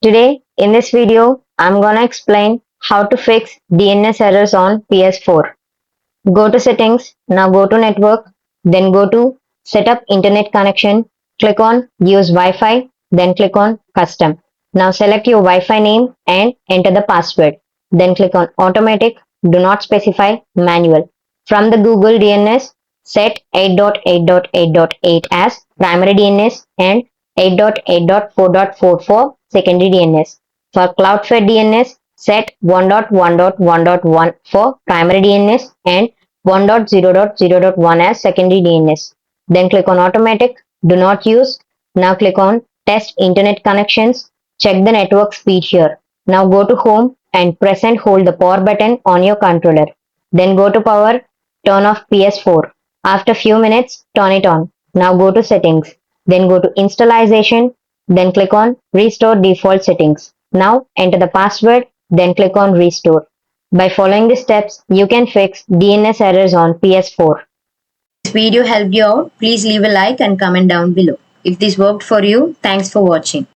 Today, in this video, I'm gonna explain how to fix DNS errors on PS4. Go to settings, now go to network, then go to setup internet connection, click on use Wi-Fi, then click on custom. Now select your Wi-Fi name and enter the password. Then click on automatic, do not specify manual. From the Google DNS, set 8.8.8.8 as primary DNS and 8.8.4.4 for secondary DNS. For Cloudflare DNS, set 1.1.1.1 for primary DNS and 1.0.0.1 as secondary DNS. Then click on automatic, do not use. Now click on test internet connections. Check the network speed here. Now go to home and press and hold the power button on your controller. Then go to power, turn off PS4. After few minutes, turn it on. Now go to settings. Then go to installation. Then click on restore default settings. Now enter the password. Then click on restore. By following the steps, you can fix DNS errors on PS4. If this video helped you out, please leave a like and comment down below. If this worked for you, thanks for watching.